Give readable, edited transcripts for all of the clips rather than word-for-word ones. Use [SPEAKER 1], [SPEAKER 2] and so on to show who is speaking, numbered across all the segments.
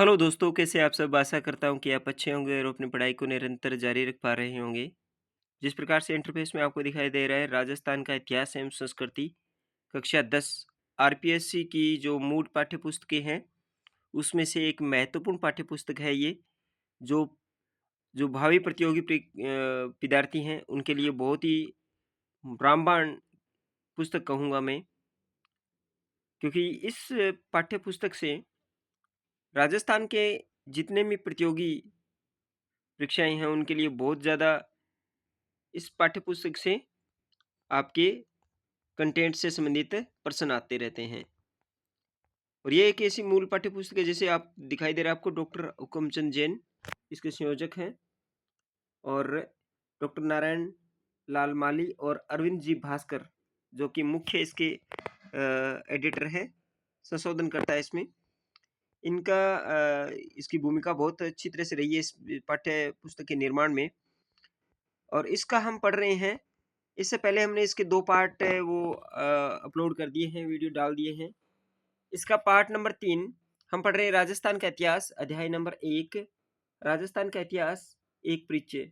[SPEAKER 1] Hello दोस्तों, कैसे आप सब? आशा करता हूँ कि आप अच्छे होंगे और अपनी पढ़ाई को निरंतर जारी रख पा रहे होंगे। जिस प्रकार से इंटरफ़ेस में आपको दिखाई दे रहा है, राजस्थान का इतिहास एवं संस्कृति कक्षा 10 आरपीएससी की जो मूल पाठ्यपुस्तकें हैं, उसमें से एक महत्वपूर्ण पाठ्यपुस्तक है ये, जो जो भावी प्रतियोगी विद्यार्थी हैं, उनके लिए बहुत ही रामबाण पुस्तक कहूँगा मैं, क्योंकि इस पाठ्यपुस्तक से राजस्थान के जितने भी प्रतियोगी परीक्षाएँ हैं, उनके लिए बहुत ज़्यादा इस पाठ्यपुस्तक से आपके कंटेंट से संबंधित प्रश्न आते रहते हैं। और ये एक ऐसी मूल पाठ्यपुस्तक है, जैसे आप दिखाई दे रहा है आपको, डॉक्टर हुकमचंद जैन इसके संयोजक हैं और डॉक्टर नारायण लाल माली और अरविंद जी भास्कर जो कि मुख्य इसके एडिटर हैं, संशोधन करता है इसमें। इनका इसकी भूमिका बहुत अच्छी तरह से रही है इस पाठ्य पुस्तक के निर्माण में, और इसका हम पढ़ रहे हैं। इससे पहले हमने इसके 2 पार्ट वो अपलोड कर दिए हैं, वीडियो डाल दिए हैं। इसका पार्ट नंबर 3 हम पढ़ रहे हैं, राजस्थान का इतिहास, अध्याय नंबर 1, राजस्थान का इतिहास, एक परिचय।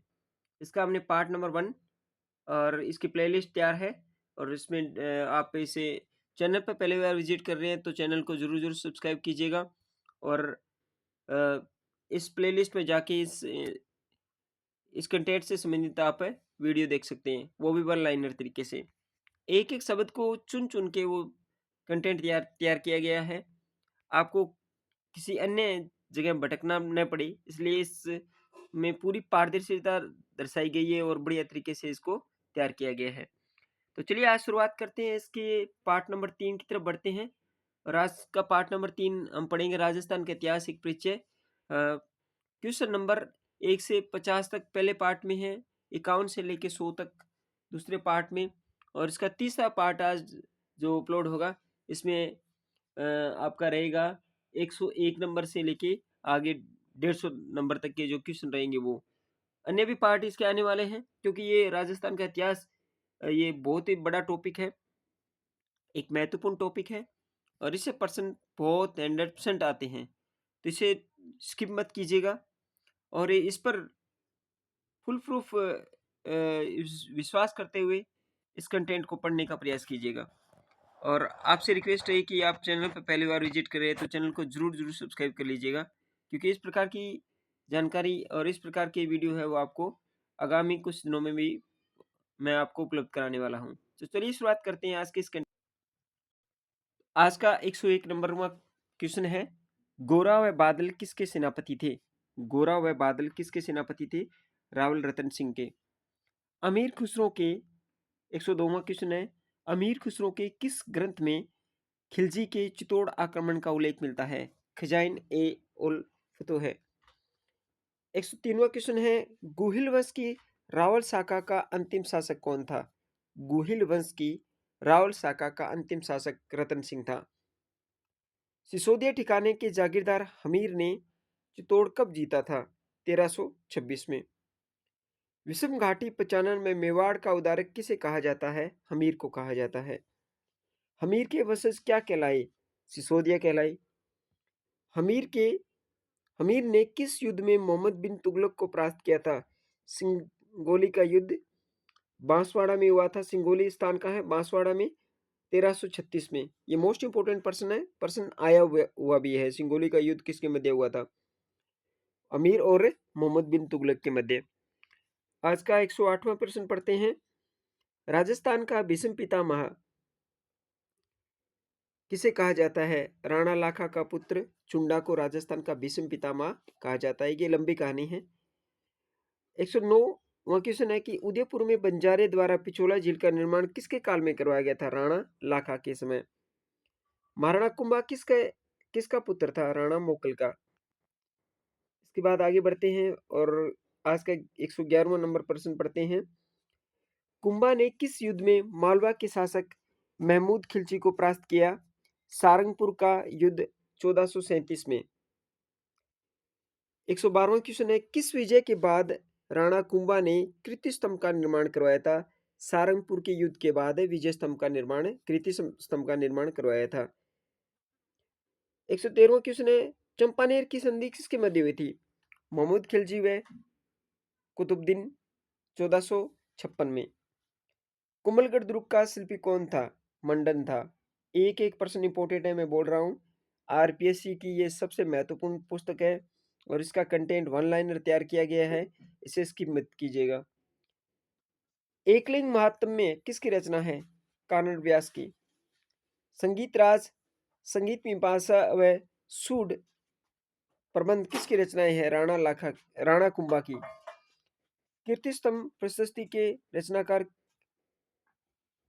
[SPEAKER 1] इसका हमने पार्ट नंबर 1 और इसकी प्लेलिस्ट तैयार है, और इसमें आप इसे चैनल पर पहली बार विजिट कर रहे हैं तो चैनल को ज़रूर सब्सक्राइब कीजिएगा, और अ, इस प्लेलिस्ट में जाके इस कंटेंट से संबंधित आप वीडियो देख सकते हैं, वो भी वन लाइनर तरीके से। एक-एक शब्द को चुन-चुन के वो कंटेंट तैयार तैयार किया गया है। आपको किसी अन्य जगह भटकना न पड़े, इसलिए इसमें पूरी पारदर्शिता दर्शाई गई है और बढ़िया तरीके से इसको तैयार किया गया है। तो चलिए आज शुरुआत करते हैं, इसके पार्ट नंबर 3 की तरफ बढ़ते हैं। और आज का पार्ट नंबर 3 हम पढ़ेंगे, राजस्थान का इतिहास एक परिचय। क्वेश्चन नंबर 1 से 50 तक पहले पार्ट में है, 51 से लेके 100 तक दूसरे पार्ट में, और इसका तीसरा पार्ट आज जो अपलोड होगा, इसमें आपका रहेगा 101 नंबर से लेके आगे 150 नंबर तक के जो क्वेश्चन रहेंगे वो। अन्य भी पार्ट इसके आने वाले हैं, क्योंकि ये राजस्थान का इतिहास ये बहुत ही बड़ा टॉपिक है, एक महत्वपूर्ण टॉपिक है, और इससे प्रश्न बहुत 100% आते हैं। तो इसे स्किप मत कीजिएगा, और इस पर फुल प्रूफ विश्वास करते हुए इस कंटेंट को पढ़ने का प्रयास कीजिएगा। और आपसे रिक्वेस्ट है कि आप चैनल पर पहली बार विजिट कर रहे हैं तो चैनल को ज़रूर सब्सक्राइब कर लीजिएगा, क्योंकि इस प्रकार की जानकारी और इस प्रकार की वीडियो है वो आपको आगामी कुछ दिनों में भी मैं आपको उपलब्ध कराने वाला हूँ। तो चलिए शुरुआत करते हैं आज के इस आज का 101 नंबरवा क्वेश्चन है, गोरा व बादल किसके सेनापति थे? गोरा व बादल किसके सेनापति थे? रावल रतन सिंह के। अमीर खुसरो के 102वां क्वेश्चन है, अमीर खुसरो के किस ग्रंथ में खिलजी के चित्तौड़ आक्रमण का उल्लेख मिलता है? खजाइन ए उल फतह है। 103वां क्वेश्चन है, गुहिल वंश की रावल शाखा का अंतिम शासक कौन था? गुहिल वंश की रावल शाखा का अंतिम शासक रतन सिंह था। सिसोदिया ठिकाने के जागीरदार हमीर ने चित्तौड़ कब जीता था? 1326 में। विषम घाटी 95 में मेवाड़ का उदारक किसे कहा जाता है? हमीर को कहा जाता है। हमीर के वंशज क्या कहलाए? सिसोदिया कहलाए। हमीर के हमीर ने किस युद्ध में मोहम्मद बिन तुगलक को परास्त किया था? सिंगोली का युद्ध बांसवाड़ा में हुआ था। सिंगोली स्थान का है बांसवाड़ा में, 1336 में। ये मोस्ट इंपोर्टेंट पर्सन है, पर्सन आया हुआ भी है। सिंगोली का युद्ध किसके मध्य हुआ था? अमीर और मोहम्मद बिन तुगलक के मध्य। आज का 108वां प्रश्न पढ़ते हैं, राजस्थान का भीष्म पितामह किसे कहा जाता है? राणा लाखा का पुत्र चुंडा को राजस्थान का भीष्म पितामह कहा जाता है। ये लंबी कहानी है। 109वां क्वेश्चन है कि उदयपुर में बंजारे द्वारा पिछोला झील का निर्माण किसके काल में करवाया गया था? राणा लाखा के समय। महाराणा कुंभा किसका पुत्र था? राणा मोकल का। इसके बाद आगे बढ़ते हैं और आज का 111वां नंबर प्रश्न पढ़ते हैं, कुंभा ने किस युद्ध में मालवा के शासक महमूद खिलजी को परास्त किया? सारंगपुर का युद्ध 1437 में। 112वां क्वेश्चन है, किस विजय के बाद राणा कुंभा ने कीर्ति स्तंभ का निर्माण करवाया था? सारंगपुर के युद्ध के बाद विजय स्तंभ का निर्माण कीर्ति स्तंभ का निर्माण करवाया था। 113वां क्वेश्चन है, चंपानेर की संधि किसके मध्य हुई थी? महमूद खिलजी व कुतुबुद्दीन 1456 में। कुंभलगढ़ दुर्ग का शिल्पी कौन था? मंडन था। एक एक प्रश्न इंपॉर्टेंट है, मैं बोल रहा हूँ। आरपीएससी की ये सबसे महत्वपूर्ण पुस्तक है और इसका कंटेंट वन लाइनर तैयार किया गया है, इसे स्किप मत कीजिएगा। एकलिंग महात्म्य किसकी रचना है? कानड़ व्यास की। संगीत राज, संगीत मीमांसा व सूड प्रबंध किसकी रचनाएं हैं? राणा कुंभा की। कीर्ति स्तंभ प्रशस्ति के रचनाकार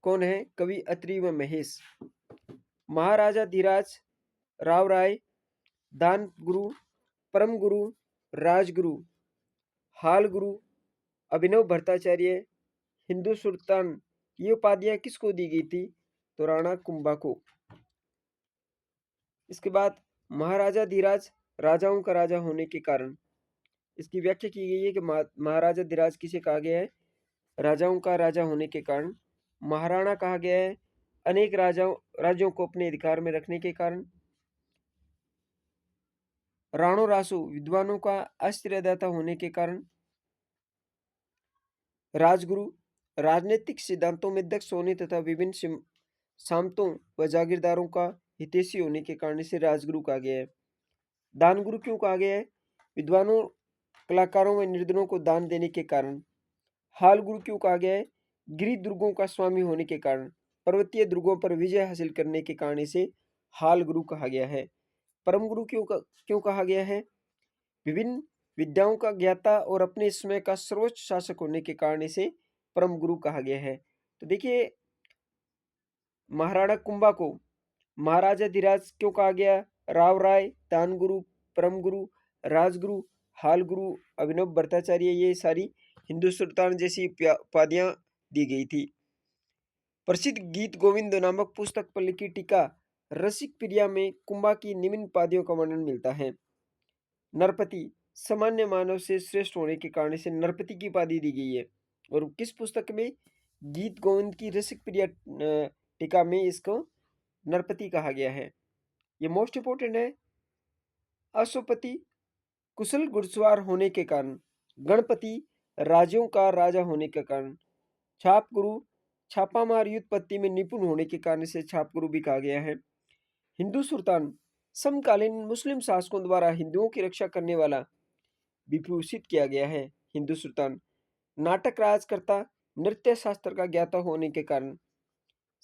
[SPEAKER 1] कौन है? कवि अत्रि व महेश। महाराजा धीराज, राव राय, दान गुरु, परम गुरु, राजगुरु, हाल गुरु, अभिनव भट्टाचार्य, हिंदू सुल्तान, ये उपाधियां किसको दी गई थी? तो राणा कुंभा को। इसके बाद महाराजा धीराज राजाओं का राजा होने के कारण, इसकी व्याख्या की गई है कि महाराजा धीराज किसे कहा गया है? राजाओं का राजा होने के कारण। महाराणा कहा गया है अनेक राज्यों को अपने अधिकार में रखने के कारण। राणो रासो विद्वानों का आश्रयदाता होने के कारण। राजगुरु राजनीतिक सिद्धांतों में दक्ष होने तथा विभिन्न सामंतों व जागीरदारों का हितैषी होने के कारण इसे राजगुरु कहा गया है। दान गुरु क्यों कहा गया है? विद्वानों, कलाकारों व निर्धनों को दान देने के कारण। हाल गुरु क्यों कहा गया है? गिरि दुर्गों का स्वामी होने के कारण, पर्वतीय दुर्गों पर विजय हासिल करने के कारण इसे हाल गुरु कहा गया है। परम गुरु क्यों कहा गया है? विभिन्न विद्याओं का ज्ञाता और अपने समय का सर्वोच्च शासक होने के कारण इसे परम गुरु कहा गया है। तो देखिए, महाराणा कुंभा को महाराजा धीराज क्यों कहा गया? राव राय, दान गुरु, परम गुरु, राजगुरु, हाल गुरु, अभिनव भट्टाचार्य, ये सारी हिंदू सुल्तान जैसी उपाधियां दी गई थी। प्रसिद्ध गीत गोविंद नामक पुस्तक पर लिखी टीका रसिक प्रिया में कुंभा की निम्न उपाधियों का वर्णन मिलता है। नरपति, सामान्य मानव से श्रेष्ठ होने के कारण इसे नरपति की उपाधि दी गई है। और किस पुस्तक में? गीत गोविंद की रसिक प्रिया टीका में इसको नरपति कहा गया है। ये मोस्ट इंपोर्टेंट है। अश्वपति, कुशल घुड़सवार होने के कारण। गणपति, राज्यों का राजा होने के कारण। छाप गुरु, छापामार युद्ध पत्ति में निपुण होने के कारण इसे छाप गुरु भी कहा गया है। हिंदू सुल्तान, समकालीन मुस्लिम शासकों द्वारा हिंदुओं की रक्षा करने वाला विभूषित किया गया है। हिंदू सुल्तान, नाटक राजकर्ता, नृत्य शास्त्र का ज्ञाता होने के कारण।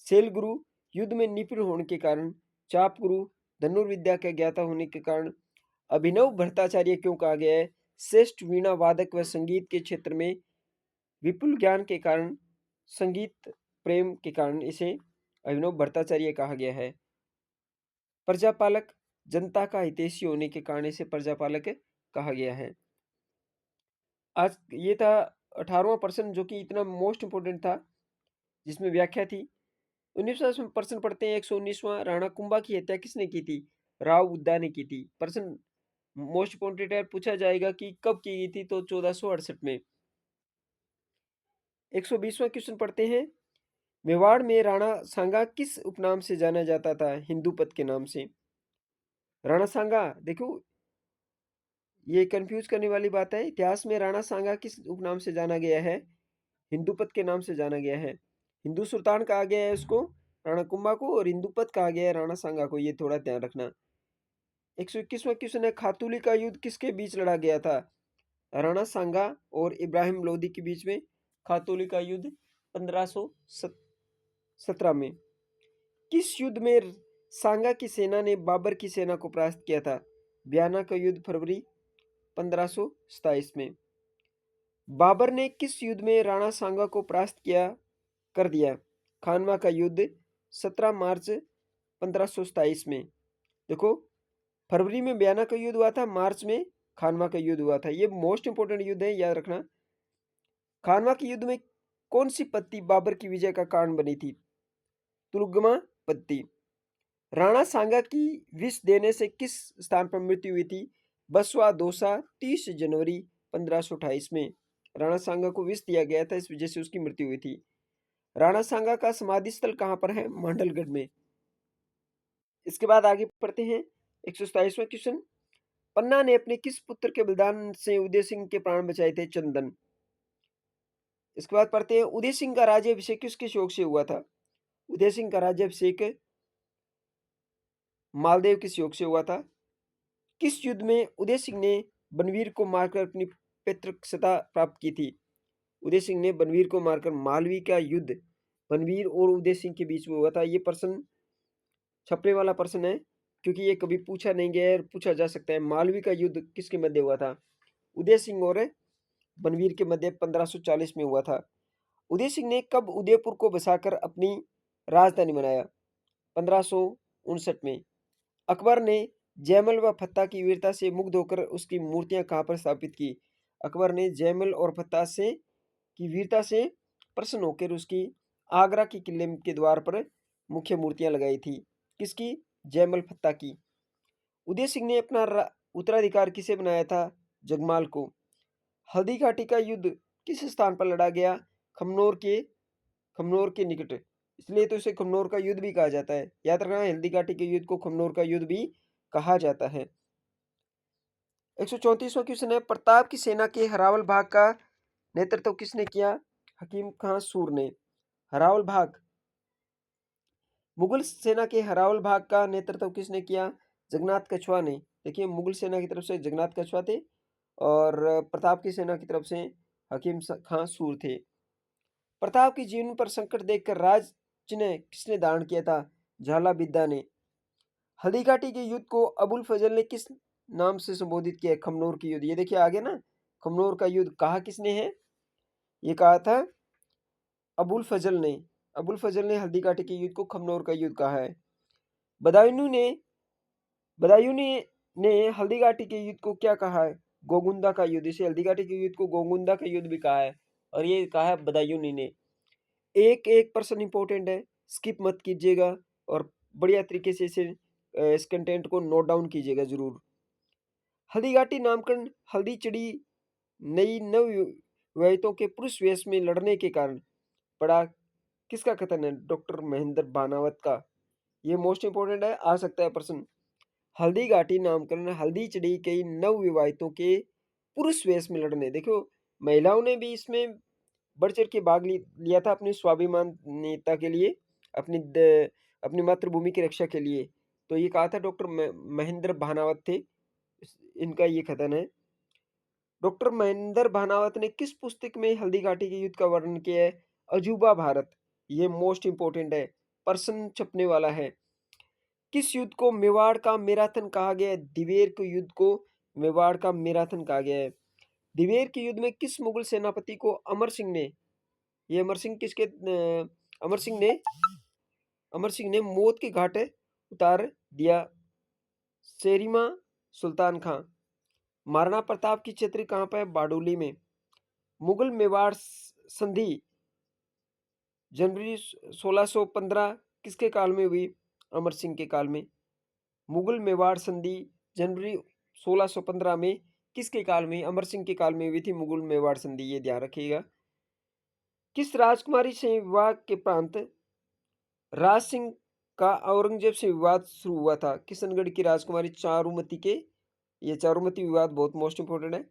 [SPEAKER 1] सेल गुरु, युद्ध में निपुण होने के कारण। चाप गुरु, धनुर्विद्या के ज्ञाता होने के कारण। अभिनव भट्टाचार्य क्यों कहा गया है? श्रेष्ठ वीणा वादक व संगीत के क्षेत्र में विपुल ज्ञान के कारण, संगीत प्रेम के कारण इसे अभिनव भट्टाचार्य कहा गया है। प्रजापालक, जनता का हितैषी होने के कारण इसे प्रजापालक कहा गया है। आज ये था 18वां प्रश्न, जो कि इतना मोस्ट इंपोर्टेंट था, जिसमें व्याख्या थी। 19वां प्रश्न पढ़ते हैं। 119वां, राणा कुंभा की हत्या किसने की थी? राव उद्दा ने की थी। प्रश्न मोस्ट इंपोर्टेंट है, पूछा जाएगा कि कब की गई थी, तो 1468 में। 120वां क्वेश्चन पढ़ते हैं। मेवाड़ में राणा सांगा किस उपनाम से जाना जाता था? हिंदूपत के नाम से। राणा सांगा, देखो ये कंफ्यूज करने वाली बात है। इतिहास में राणा सांगा किस उपनाम से जाना गया है? हिंदूपत के नाम से जाना गया है। हिंदू सुल्तान कहा गया है उसको, राणा कुंभा को, और हिंदूपत कहा गया है राणा सांगा को, ये थोड़ा ध्यान रखना। 121वां क्वेश्चन है, खातूली का युद्ध किसके बीच लड़ा गया था? राणा सांगा और इब्राहिम लोदी के बीच में खातूली का युद्ध 1517 में। किस युद्ध में सांगा की सेना ने बाबर की सेना को परास्त किया था? बयाना का युद्ध फरवरी 1527 में। बाबर ने किस युद्ध में राणा सांगा को परास्त कर दिया? खानवा का युद्ध 17 मार्च 1527 में। देखो, फरवरी में बयाना का युद्ध हुआ था, मार्च में खानवा का युद्ध हुआ था। ये मोस्ट इंपोर्टेंट युद्ध है, याद रखना। खानवा के युद्ध में कौन सी पत्ती बाबर की विजय का कारण बनी थी? तुलगमा पत्ती। राणा सांगा की विष देने से किस स्थान पर मृत्यु हुई थी? बसवा दौसा 30 जनवरी 1528 में राणा सांगा को विष दिया गया था, इस वजह से उसकी मृत्यु हुई थी। राणा सांगा का समाधि स्थल कहाँ पर है? मांडलगढ़ में। इसके बाद आगे पढ़ते हैं। 127वां क्वेश्चन, पन्ना ने अपने किस पुत्र के बलिदान से उदय सिंह के प्राण बचाए थे? चंदन। इसके बाद पढ़ते हैं, उदय सिंह का राज्याभिषेक किसके योग से हुआ था? उदय सिंह का राज्याभिषेक मालदेव किस योग से हुआ था? किस युद्ध में उदय सिंह ने बनवीर को मारकर अपनी पैतृक सत्ता प्राप्त की थी? उदय सिंह ने बनवीर को मारकर मालवी का युद्ध बनवीर और उदय सिंह के बीच में हुआ था। ये प्रश्न छपने वाला प्रश्न है, क्योंकि ये कभी पूछा नहीं गया है और पूछा जा सकता है। मालवी का युद्ध किसके मध्य हुआ था? उदय सिंह और बनवीर के मध्य 1540 में हुआ था। उदय सिंह ने कब उदयपुर को बसाकर अपनी राजधानी बनाया? 1559 में। अकबर ने जयमल व फत्ता की वीरता से मुग्ध होकर उसकी मूर्तियां कहाँ पर स्थापित की? अकबर ने जयमल और फत्ता से की वीरता से प्रसन्न होकर उसकी आगरा के किले के द्वार पर मुख्य मूर्तियां लगाई थी। किसकी? जयमल फत्ता की। उदय सिंह ने अपना उत्तराधिकार किसे बनाया था? जगमाल को। हल्दी घाटी का युद्ध किस स्थान पर लड़ा गया? खमनोर के निकट, इसलिए तो इसे खमनोर का युद्ध भी कहा जाता है। याद रखना, हल्दी घाटी के युद्ध को खमनोर का युद्ध भी कहा जाता है। 134वां क्वेश्चन है, प्रताप की सेना के हरावल भाग का नेतृत्व किसने किया? हकीम खां सूर ने। हरावल भाग, मुगल सेना के हरावल भाग का नेतृत्व किसने किया? जगन्नाथ कछुआ ने। देखिए, मुगल सेना की तरफ से जगन्नाथ कछुआ थे और प्रताप की सेना की तरफ से हकीम खां सूर थे। प्रताप के जीवन पर संकट देखकर राज चिन्ह किसने धारण किया था? झाला बिद्दा ने। हल्दी घाटी के युद्ध को अबुल फजल ने किस नाम से संबोधित किया? खमनोर की युद्ध। ये देखिए आगे ना, खमनोर का युद्ध कहा किसने है? ये कहा था अबुल फजल ने। अबुल फजल ने हल्दी घाटी के युद्ध को खमनोर का युद्ध कहा है। बदायूं ने हल्दी घाटी के युद्ध को क्या कहा है? गोगुंदा का युद्ध। इसे हल्दी घाटी के युद्ध को गोगुंदा का युद्ध भी कहा है, और ये कहा है बदायूं ने। एक एक पर्सन इंपॉर्टेंट है, स्किप मत कीजिएगा और बढ़िया तरीके से इस कंटेंट को नोट डाउन कीजिएगा जरूर। हल्दी घाटी नामकरण हल्दी चढ़ी नई नव विवाहितों के पुरुष वेश में लड़ने के कारण पड़ा, किसका कथन है? डॉक्टर महेंद्र भानावत का। ये मोस्ट इंपोर्टेंट है, आ सकता है प्रश्न। हल्दी घाटी नामकरण हल्दी चढ़ी कई नव विवाहितों के पुरुष वेश में लड़ने। देखो, महिलाओं ने भी इसमें बढ़ चढ़ के भाग लिया था अपने स्वाभिमानता के लिए, अपनी मातृभूमि की रक्षा के लिए। तो ये कहा था डॉक्टर महेंद्र भानावत थे, इनका ये कथन है। डॉक्टर महेंद्र भानावत ने किस पुस्तक में हल्दी घाटी के युद्ध का वर्णन किया है? अजूबा भारत। ये मोस्ट इंपोर्टेंट है, प्रश्न छपने वाला है। किस युद्ध को मेवाड़ का मैराथन कहा गया है? दिवेर के युद्ध को मेवाड़ का मैराथन कहा गया है। दिवेर के युद्ध में किस मुगल सेनापति को अमर सिंह ने, ये अमर सिंह किसके अमर सिंह ने मौत के घाट उतार दिया? शेरिमा सुल्तान खां। महाराणा प्रताप की छतरी कहाँ पर है? बारडोली में। मुगल मेवाड़ संधि जनवरी 1615 किसके काल में हुई? अमर सिंह के काल में। मुगल मेवाड़ संधि जनवरी 1615 में किसके काल में? अमर सिंह के काल में हुई थी मुगल मेवाड़ संधि, ये ध्यान रखिएगा। किस राजकुमारी से विवाह के प्रांत राज सिंह का औरंगजेब से विवाद शुरू हुआ था? किशनगढ़ की राजकुमारी चारुमती के, ये चारुमती विवाद बहुत मोस्ट इंपोर्टेंट है।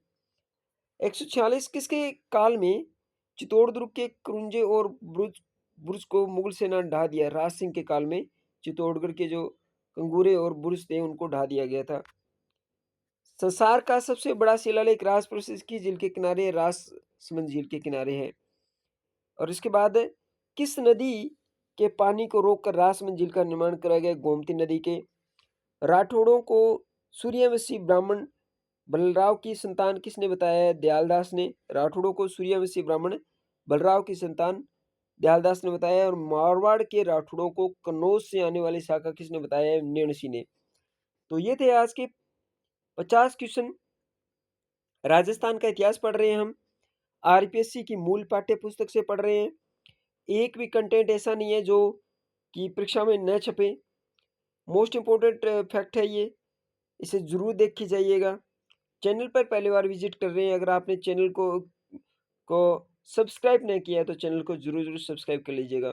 [SPEAKER 1] 146 किसके काल में चित्तौड़ दुर्ग के क्रुंजे और बुर्ज बुर्ज को मुगल सेना ने ढा दिया? राज सिंह के काल में चित्तौड़गढ़ के जो कंगूरे और बुर्ज थे उनको ढा दिया गया था। संसार का सबसे बड़ा शिलालेख राजपुरुष की झील के किनारे, राजसमंद झील के किनारे है। और इसके बाद किस नदी के पानी को रोककर राजसमंद झील का निर्माण कराया गया? गोमती नदी के। राठौड़ों को सूर्यवंशी ब्राह्मण बलराव की संतान किसने बताया है? दयालदास ने। राठौड़ों को सूर्यवंशी ब्राह्मण बलराव की संतान दयालदास ने बताया। और मारवाड़ के राठौड़ों को कन्नौज से आने वाली शाखा किसने बताया है? नेणसी ने। तो ये थे आज के 50 क्वेश्चन। राजस्थान का इतिहास पढ़ रहे हैं हम, आरपीएससी की मूल पाठ्य पुस्तक से पढ़ रहे हैं। एक भी कंटेंट ऐसा नहीं है जो कि परीक्षा में न छपे। मोस्ट इंपोर्टेंट फैक्ट है ये, इसे जरूर देख के जाइएगा। चैनल पर पहली बार विजिट कर रहे हैं, अगर आपने चैनल को सब्सक्राइब नहीं किया है तो चैनल को जरूर जरूर सब्सक्राइब कर लीजिएगा।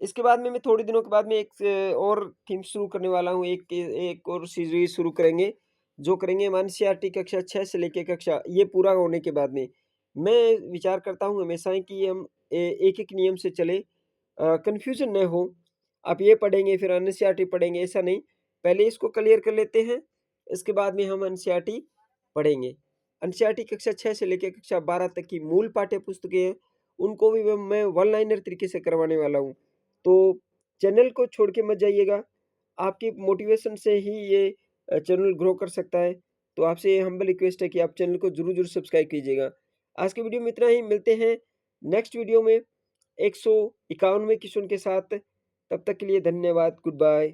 [SPEAKER 1] इसके बाद में मैं थोड़ी दिनों के बाद में एक और थीम शुरू करने वाला हूँ, एक और सीरीज शुरू करेंगे
[SPEAKER 2] जो करेंगे हम एनसीईआरटी कक्षा 6 से लेके कक्षा ये पूरा होने के बाद में। मैं विचार करता हूँ हमेशा ही कि हम एक-एक नियम से चले, कन्फ्यूज़न ना हो। आप ये पढ़ेंगे फिर एनसीईआरटी पढ़ेंगे, ऐसा नहीं। पहले इसको क्लियर कर लेते हैं, इसके बाद में हम एनसीईआरटी पढ़ेंगे। एनसीईआरटी कक्षा 6 से लेके कक्षा 12 तक की मूल पाठ्य पुस्तकें हैं, उनको भी मैं वन लाइनर तरीके से करवाने वाला हूँ। तो चैनल को छोड़ के मत जाइएगा, आपकी मोटिवेशन से ही ये चैनल ग्रो कर सकता है। तो आपसे ये हम्बल रिक्वेस्ट है कि आप चैनल को ज़रूर सब्सक्राइब कीजिएगा। आज के वीडियो में इतना ही, मिलते हैं नेक्स्ट वीडियो में 151वें क्वेश्चन के साथ। तब तक के लिए धन्यवाद, गुड बाय।